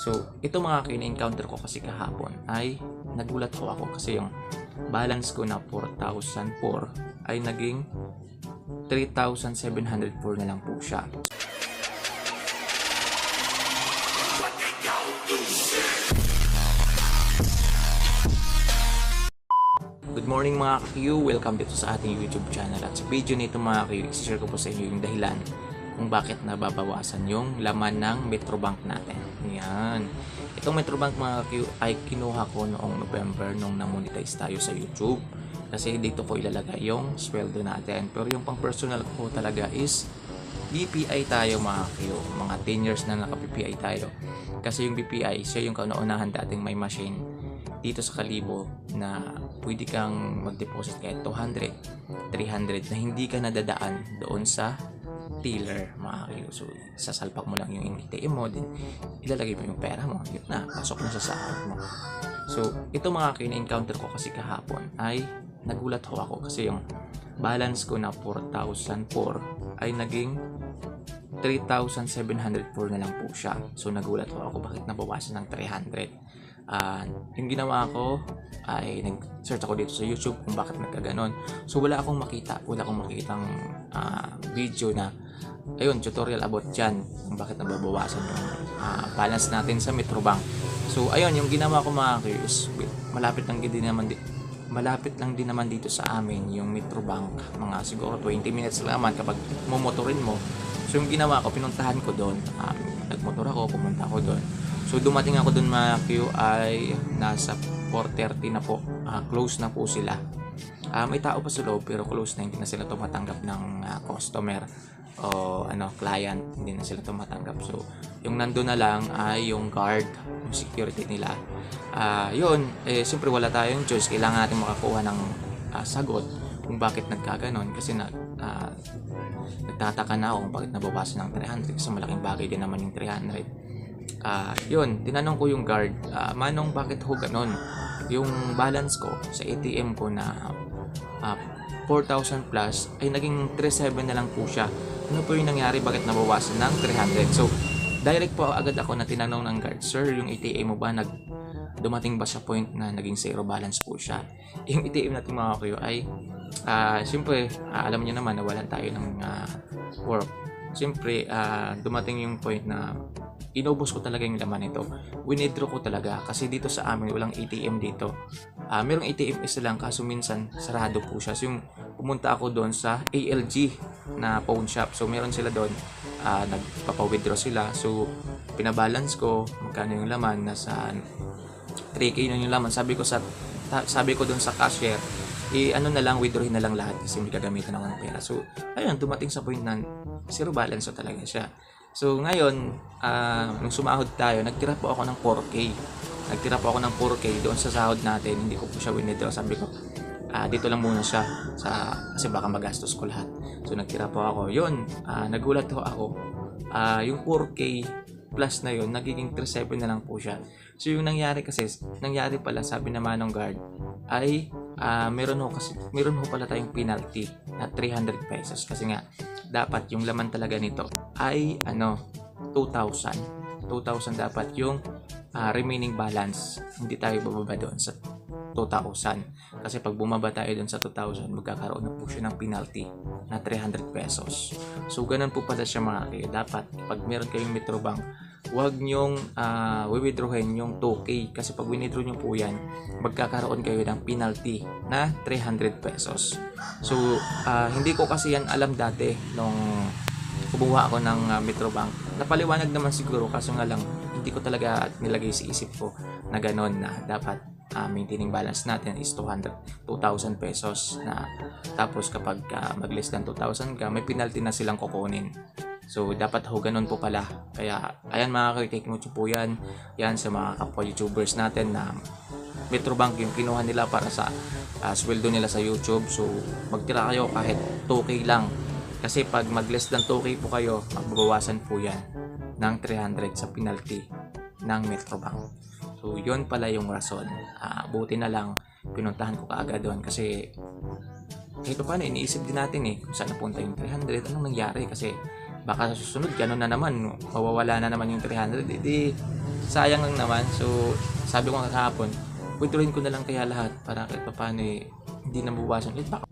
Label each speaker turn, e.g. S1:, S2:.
S1: So, ito mga kina-encounter ko kasi kahapon ay nagulat ako kasi yung balance ko na 4,004 ay naging 3,704 na lang po siya. Good morning mga ka-Q, welcome dito sa ating YouTube channel. At sa video nito mga ka-Q, i-share ko po sa inyo yung dahilan kung bakit nababawasan yung laman ng Metrobank natin. Yan. Itong Metrobank mga ka-Q ay kinuha ko noong November nung na-monetize tayo sa YouTube. Kasi dito ko ilalagay yung sweldo natin. Pero yung pang personal ko talaga is BPI tayo mga ka-Q. Mga 10 years na naka-BPI tayo. Kasi yung BPI, siya yung kauna-unahan dating may machine dito sa Kalibo na pwede kang mag-deposit kahit 200, 300 na hindi ka nadadaan doon sa teller mga kayo. So, sasalpak mo lang yung ATM mo, din ilalagay mo yung pera mo, yun na, pasok na sa sahod mo. So, ito mga kina-encounter ko kasi kahapon ay nagulat ho ako kasi yung balance ko na 4,004 ay naging 3,704 na lang po siya. So, nagulat ho ako bakit nabawasan ng 300. Yung ginawa ko ay nag-search ako dito sa YouTube kung bakit nagkaganon. So wala akong makitang video na ayun, tutorial about dyan kung bakit nababawasan yung balance natin sa Metrobank. So ayun, yung ginawa ko mga curious, malapit lang din naman dito sa amin yung Metrobank, mga siguro 20 minutes lang naman kapag mumotorin mo. So yung ginawa ko, pinuntahan ko doon, nagmotor ako, pumunta ako doon. So dumating ako dun mga Q ay nasa 4:30 na po. Close na po sila. May tao pa sa loob pero close na, hindi na sila tumatanggap ng customer o client, hindi na sila tumatanggap. So yung nandun na lang ay yung guard, yung security nila. Yun, siyempre wala tayong choice, kailangan natin makakuha ng sagot kung bakit nagkaganon kasi nagtataka na ako kung bakit nababasan ng 300 kasi malaking bagay din naman yung 300. Yun, tinanong ko yung guard, Manong, bakit ho ganon? Yung balance ko sa ATM ko na 4,000 plus ay naging 3,700 na lang po siya. Ano po yung nangyari? Bakit nabawasan ng 300? So, direct po agad ako na tinanong ng guard, Sir, yung ATM mo ba dumating ba sa point na naging zero balance po siya? Yung ATM natin mga kayo ay siyempre, alam niyo naman na walan tayo ng work. Siyempre, dumating yung point na inubos ko talaga yung laman nito. Winidraw ko talaga kasi dito sa amin walang ATM dito. Merong ATM isa lang kaso minsan sarado po siya. So yung pumunta ako doon sa ALG na pawn shop. So meron sila doon, nagpapa-withdraw sila. So pinabalance ko magkano yung laman, nasa 3K na yung laman. Sabi ko doon sa cashier, na lang, withdrawin na lang lahat kasi may gagamitan ako ng pera. So ayun, dumating sa point na zero balance so talaga siya. So ngayon, nung sumahod tayo, nagtira po ako ng 4K. Doon sa sahod natin. Hindi ko po siya withdraw. Sabi ko, dito lang muna siya kasi baka magastos ko lahat. So nagtira po ako. Yun, nagulat ho ako. Yung 4K plus na yun, nagiging 3,700 na lang po siya. So yung nangyari pala, sabi naman ng guard, ay meron ho pala tayong penalty na 300 pesos kasi nga dapat yung laman talaga nito ay 2,000 dapat yung remaining balance, hindi tayo bababa doon sa 2,000 kasi pag bumaba tayo doon sa 2,000 magkakaroon na po siya ng penalty na 300 pesos. So ganun po pala siya mga kayo. Dapat pag meron kayong Metrobank, huwag nyong withdrawin yung 2K kasi pag withdraw nyo po yan, magkakaroon kayo ng penalty na 300 pesos. So, hindi ko kasi yan alam dati nung kumuha ako ng Metrobank. Napaliwanag naman siguro kaso nga lang hindi ko talaga nilagay sa isip ko na gano'n na dapat maintaining balance natin is 2,000 pesos na tapos kapag mag-less than 2,000 ka, may penalty na silang kukunin. So, dapat ho ganun po pala. Kaya, ayan mga ka-take note po yan. Yan sa mga kapwa YouTubers natin na Metrobank yung kinuha nila para sa sweldo nila sa YouTube. So, magtira kayo kahit 2K lang. Kasi pag mag-less than 2K po kayo, magbabawasan po yan ng 300 sa penalty ng Metrobank. So, yun pala yung rason. Buti na lang, pinuntahan ko kaagad doon kasi kahit paano iniisip din natin kung saan napunta yung 300, anong nangyari kasi baka sa susunod gano'n na naman, mawawala na naman yung 300, edi sayang lang naman. So sabi ko nga kahapon, withdrawin ko na lang kaya lahat para kahit paano hindi na mabawasan ulit, baka